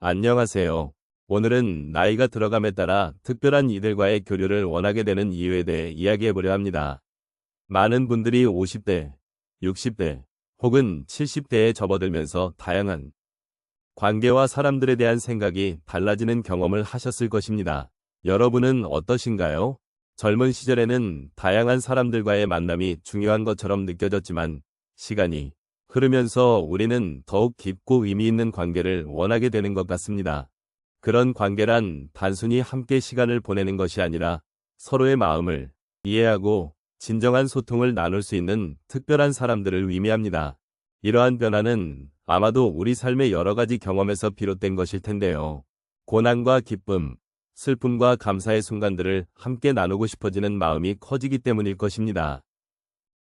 안녕하세요. 오늘은 나이가 들어감에 따라 특별한 이들과의 교류를 원하게 되는 이유에 대해 이야기해보려 합니다. 많은 분들이 50대, 60대, 혹은 70대에 접어들면서 다양한 관계와 사람들에 대한 생각이 달라지는 경험을 하셨을 것입니다. 여러분은 어떠신가요? 젊은 시절에는 다양한 사람들과의 만남이 중요한 것처럼 느껴졌지만 시간이 흐르면서 우리는 더욱 깊고 의미 있는 관계를 원하게 되는 것 같습니다. 그런 관계란 단순히 함께 시간을 보내는 것이 아니라 서로의 마음을 이해하고 진정한 소통을 나눌 수 있는 특별한 사람들을 의미합니다. 이러한 변화는 아마도 우리 삶의 여러 가지 경험에서 비롯된 것일 텐데요. 고난과 기쁨, 슬픔과 감사의 순간들을 함께 나누고 싶어지는 마음이 커지기 때문일 것입니다.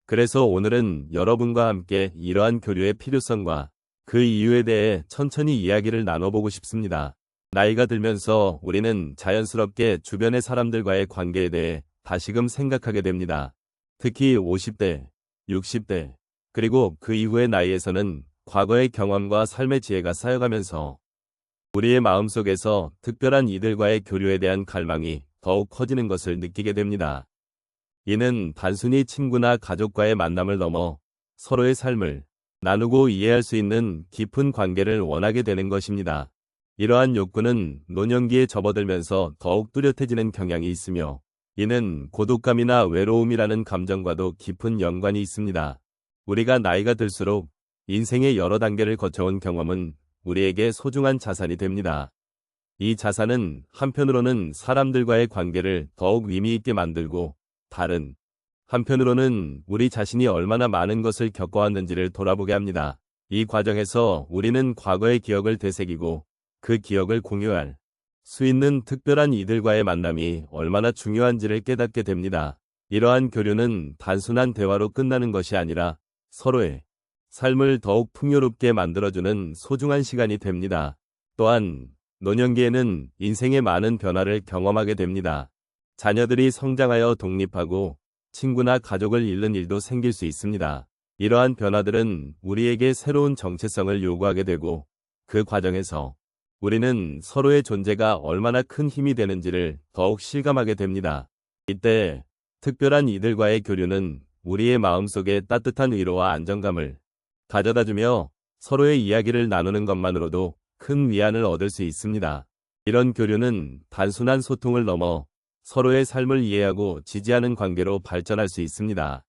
그래서 오늘은 여러분과 함께 이러한 교류의 필요성과 그 이유에 대해 천천히 이야기를 나눠보고 싶습니다. 나이가 들면서 우리는 자연스럽게 주변의 사람들과의 관계에 대해 다시금 생각하게 됩니다. 특히 50대, 60대, 그리고 그 이후의 나이에서는 과거의 경험과 삶의 지혜가 쌓여가면서 우리의 마음속에서 특별한 이들과의 교류에 대한 갈망이 더욱 커지는 것을 느끼게 됩니다. 이는 단순히 친구나 가족과의 만남을 넘어 서로의 삶을 나누고 이해할 수 있는 깊은 관계를 원하게 되는 것입니다. 이러한 욕구는 노년기에 접어들면서 더욱 뚜렷해지는 경향이 있으며 이는 고독감이나 외로움이라는 감정과도 깊은 연관이 있습니다. 우리가 나이가 들수록 인생의 여러 단계를 거쳐온 경험은 우리에게 소중한 자산이 됩니다. 이 자산은 한편으로는 사람들과의 관계를 더욱 의미 있게 만들고 다른 한편으로는 우리 자신이 얼마나 많은 것을 겪어왔는지를 돌아보게 합니다. 이 과정에서 우리는 과거의 기억을 되새기고 그 기억을 공유할 수 있는 특별한 이들과의 만남이 얼마나 중요한지를 깨닫게 됩니다. 이러한 교류는 단순한 대화로 끝나는 것이 아니라 서로의 삶을 더욱 풍요롭게 만들어주는 소중한 시간이 됩니다. 또한 노년기에는 인생의 많은 변화를 경험하게 됩니다. 자녀들이 성장하여 독립하고 친구나 가족을 잃는 일도 생길 수 있습니다. 이러한 변화들은 우리에게 새로운 정체성을 요구하게 되고 그 과정에서 우리는 서로의 존재가 얼마나 큰 힘이 되는지를 더욱 실감하게 됩니다. 이때 특별한 이들과의 교류는 우리의 마음속에 따뜻한 위로와 안정감을 가져다주며 서로의 이야기를 나누는 것만으로도 큰 위안을 얻을 수 있습니다. 이런 교류는 단순한 소통을 넘어 서로의 삶을 이해하고 지지하는 관계로 발전할 수 있습니다.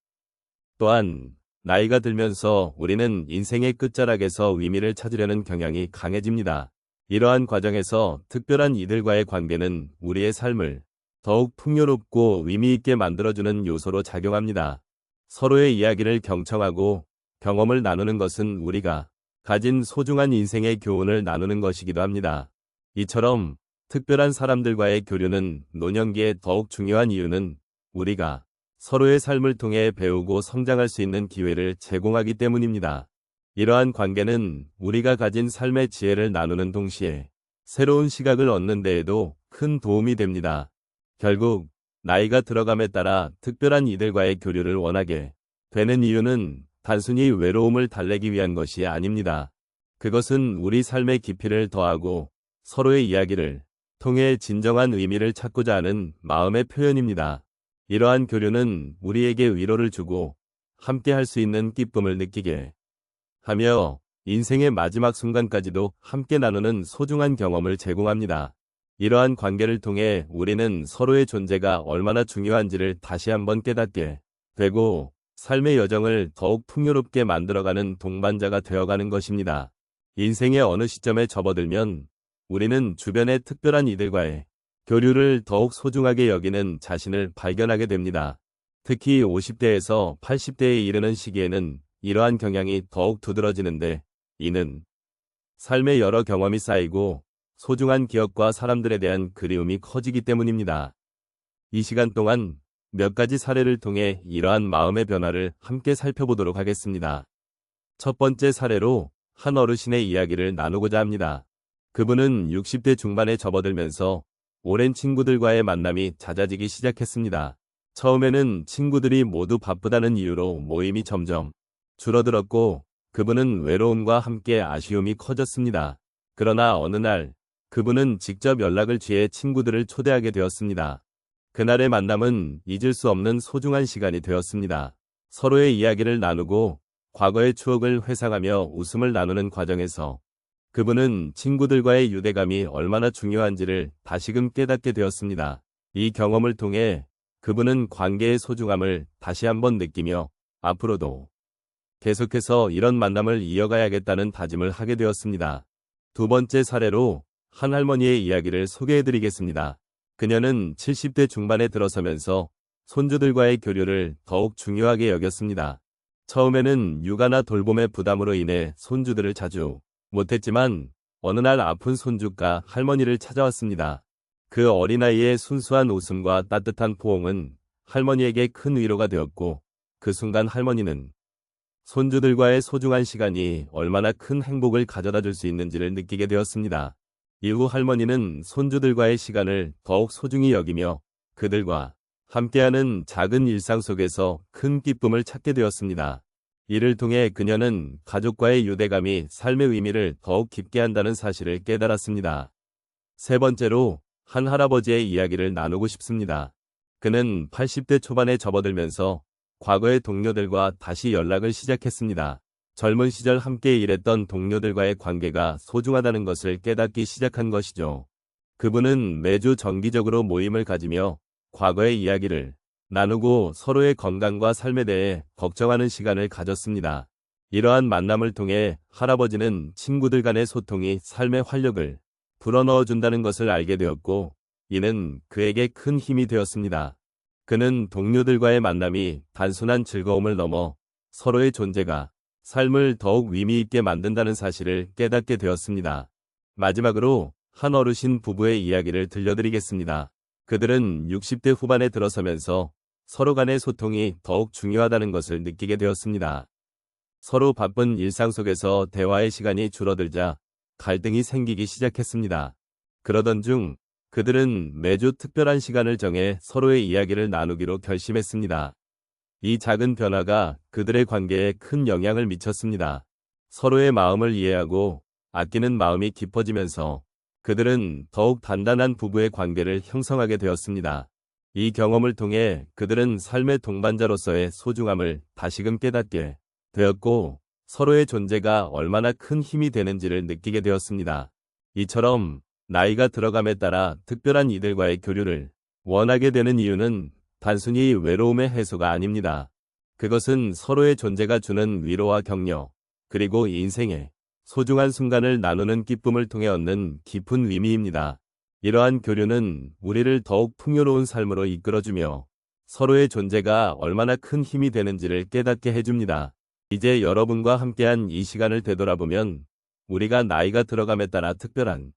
또한 나이가 들면서 우리는 인생의 끝자락에서 의미를 찾으려는 경향이 강해집니다. 이러한 과정에서 특별한 이들과의 관계는 우리의 삶을 더욱 풍요롭고 의미 있게 만들어주는 요소로 작용합니다. 서로의 이야기를 경청하고 경험을 나누는 것은 우리가 가진 소중한 인생의 교훈을 나누는 것이기도 합니다. 이처럼 특별한 사람들과의 교류는 노년기에 더욱 중요한 이유는 우리가 서로의 삶을 통해 배우고 성장할 수 있는 기회를 제공하기 때문입니다. 이러한 관계는 우리가 가진 삶의 지혜를 나누는 동시에 새로운 시각을 얻는 데에도 큰 도움이 됩니다. 결국 나이가 들어감에 따라 특별한 이들과의 교류를 원하게 되는 이유는 단순히 외로움을 달래기 위한 것이 아닙니다. 그것은 우리 삶의 깊이를 더하고 서로의 이야기를 통해 진정한 의미를 찾고자 하는 마음의 표현입니다. 이러한 교류는 우리에게 위로를 주고 함께 할 수 있는 기쁨을 느끼게 하며 인생의 마지막 순간까지도 함께 나누는 소중한 경험을 제공합니다. 이러한 관계를 통해 우리는 서로의 존재가 얼마나 중요한지를 다시 한번 깨닫게 되고 삶의 여정을 더욱 풍요롭게 만들어가는 동반자가 되어가는 것입니다. 인생의 어느 시점에 접어들면 우리는 주변의 특별한 이들과의 교류를 더욱 소중하게 여기는 자신을 발견하게 됩니다. 특히 50대에서 80대에 이르는 시기에는 이러한 경향이 더욱 두드러지는데 이는 삶의 여러 경험이 쌓이고 소중한 기억과 사람들에 대한 그리움이 커지기 때문입니다. 이 시간 동안 몇 가지 사례를 통해 이러한 마음의 변화를 함께 살펴보도록 하겠습니다. 첫 번째 사례로 한 어르신의 이야기를 나누고자 합니다. 그분은 60대 중반에 접어들면서 오랜 친구들과의 만남이 잦아지기 시작했습니다. 처음에는 친구들이 모두 바쁘다는 이유로 모임이 점점 줄어들었고 그분은 외로움과 함께 아쉬움이 커졌습니다. 그러나 어느 날 그분은 직접 연락을 취해 친구들을 초대하게 되었습니다. 그날의 만남은 잊을 수 없는 소중한 시간이 되었습니다. 서로의 이야기를 나누고 과거의 추억을 회상하며 웃음을 나누는 과정에서 그분은 친구들과의 유대감이 얼마나 중요한지를 다시금 깨닫게 되었습니다. 이 경험을 통해 그분은 관계의 소중함을 다시 한번 느끼며 앞으로도 계속해서 이런 만남을 이어가야겠다는 다짐을 하게 되었습니다. 두 번째 사례로 한 할머니의 이야기를 소개해드리겠습니다. 그녀는 70대 중반에 들어서면서 손주들과의 교류를 더욱 중요하게 여겼습니다. 처음에는 육아나 돌봄의 부담으로 인해 손주들을 자주 못했지만 어느 날 아픈 손주가 할머니를 찾아왔습니다. 그 어린아이의 순수한 웃음과 따뜻한 포옹은 할머니에게 큰 위로가 되었고 그 순간 할머니는 손주들과의 소중한 시간이 얼마나 큰 행복을 가져다 줄 수 있는지를 느끼게 되었습니다. 이후 할머니는 손주들과의 시간을 더욱 소중히 여기며 그들과 함께하는 작은 일상 속에서 큰 기쁨을 찾게 되었습니다. 이를 통해 그녀는 가족과의 유대감이 삶의 의미를 더욱 깊게 한다는 사실을 깨달았습니다. 세 번째로 한 할아버지의 이야기를 나누고 싶습니다. 그는 80대 초반에 접어들면서 과거의 동료들과 다시 연락을 시작했습니다. 젊은 시절 함께 일했던 동료들과의 관계가 소중하다는 것을 깨닫기 시작한 것이죠. 그분은 매주 정기적으로 모임을 가지며 과거의 이야기를 나누고 서로의 건강과 삶에 대해 걱정하는 시간을 가졌습니다. 이러한 만남을 통해 할아버지는 친구들 간의 소통이 삶의 활력을 불어넣어준다는 것을 알게 되었고 이는 그에게 큰 힘이 되었습니다. 그는 동료들과의 만남이 단순한 즐거움을 넘어 서로의 존재가 삶을 더욱 의미 있게 만든다는 사실을 깨닫게 되었습니다. 마지막으로 한 어르신 부부의 이야기를 들려드리겠습니다. 그들은 60대 후반에 들어서면서 서로 간의 소통이 더욱 중요하다는 것을 느끼게 되었습니다. 서로 바쁜 일상 속에서 대화의 시간이 줄어들자 갈등이 생기기 시작했습니다. 그러던 중 그들은 매주 특별한 시간을 정해 서로의 이야기를 나누기로 결심했습니다. 이 작은 변화가 그들의 관계에 큰 영향을 미쳤습니다. 서로의 마음을 이해하고 아끼는 마음이 깊어지면서 그들은 더욱 단단한 부부의 관계를 형성하게 되었습니다. 이 경험을 통해 그들은 삶의 동반자로서의 소중함을 다시금 깨닫게 되었고 서로의 존재가 얼마나 큰 힘이 되는지를 느끼게 되었습니다. 이처럼 나이가 들어감에 따라 특별한 이들과의 교류를 원하게 되는 이유는 단순히 외로움의 해소가 아닙니다. 그것은 서로의 존재가 주는 위로와 격려, 그리고 인생의 소중한 순간을 나누는 기쁨을 통해 얻는 깊은 의미입니다. 이러한 교류는 우리를 더욱 풍요로운 삶으로 이끌어주며 서로의 존재가 얼마나 큰 힘이 되는지를 깨닫게 해줍니다. 이제 여러분과 함께한 이 시간을 되돌아보면 우리가 나이가 들어감에 따라 특별한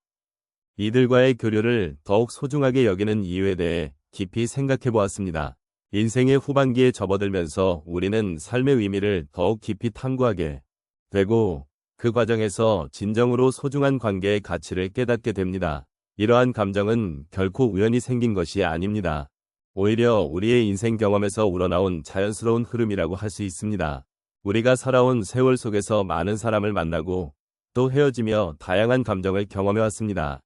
이들과의 교류를 더욱 소중하게 여기는 이유에 대해 깊이 생각해 보았습니다. 인생의 후반기에 접어들면서 우리는 삶의 의미를 더욱 깊이 탐구하게 되고 그 과정에서 진정으로 소중한 관계의 가치를 깨닫게 됩니다. 이러한 감정은 결코 우연히 생긴 것이 아닙니다. 오히려 우리의 인생 경험에서 우러나온 자연스러운 흐름이라고 할 수 있습니다. 우리가 살아온 세월 속에서 많은 사람을 만나고 또 헤어지며 다양한 감정을 경험해왔습니다.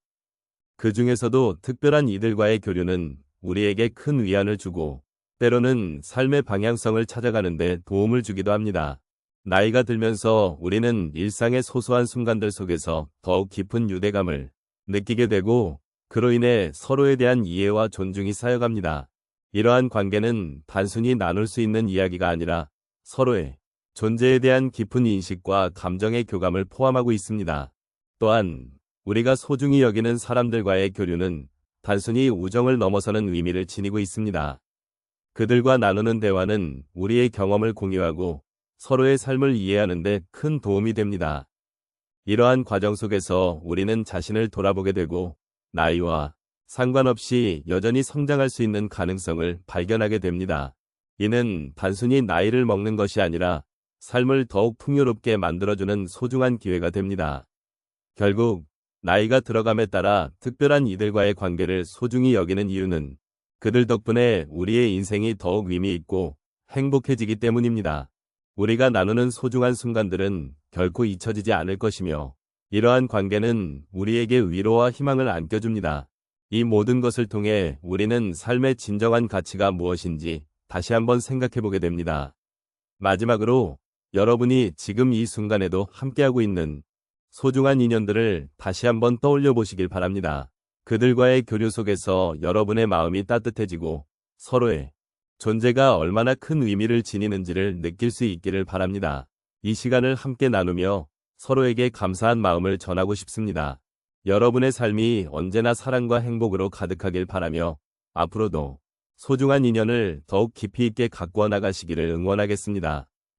그 중에서도 특별한 이들과의 교류는 우리에게 큰 위안을 주고 때로는 삶의 방향성을 찾아가는 데 도움을 주기도 합니다. 나이가 들면서 우리는 일상의 소소한 순간들 속에서 더욱 깊은 유대감을 느끼게 되고 그로 인해 서로에 대한 이해와 존중이 쌓여갑니다. 이러한 관계는 단순히 나눌 수 있는 이야기가 아니라 서로의 존재에 대한 깊은 인식과 감정의 교감을 포함하고 있습니다. 또한 우리가 소중히 여기는 사람들과의 교류는 단순히 우정을 넘어서는 의미를 지니고 있습니다. 그들과 나누는 대화는 우리의 경험을 공유하고 서로의 삶을 이해하는 데 큰 도움이 됩니다. 이러한 과정 속에서 우리는 자신을 돌아보게 되고 나이와 상관없이 여전히 성장할 수 있는 가능성을 발견하게 됩니다. 이는 단순히 나이를 먹는 것이 아니라 삶을 더욱 풍요롭게 만들어주는 소중한 기회가 됩니다. 결국 나이가 들어감에 따라 특별한 이들과의 관계를 소중히 여기는 이유는 그들 덕분에 우리의 인생이 더욱 의미 있고 행복해지기 때문입니다. 우리가 나누는 소중한 순간들은 결코 잊혀지지 않을 것이며 이러한 관계는 우리에게 위로와 희망을 안겨줍니다. 이 모든 것을 통해 우리는 삶의 진정한 가치가 무엇인지 다시 한번 생각해 보게 됩니다. 마지막으로 여러분이 지금 이 순간에도 함께하고 있는 소중한 인연들을 다시 한번 떠올려 보시길 바랍니다. 그들과의 교류 속에서 여러분의 마음이 따뜻해지고 서로의 존재가 얼마나 큰 의미를 지니는지를 느낄 수 있기를 바랍니다. 이 시간을 함께 나누며 서로에게 감사한 마음을 전하고 싶습니다. 여러분의 삶이 언제나 사랑과 행복으로 가득하길 바라며 앞으로도 소중한 인연을 더욱 깊이 있게 가꾸어 나가시기를 응원하겠습니다.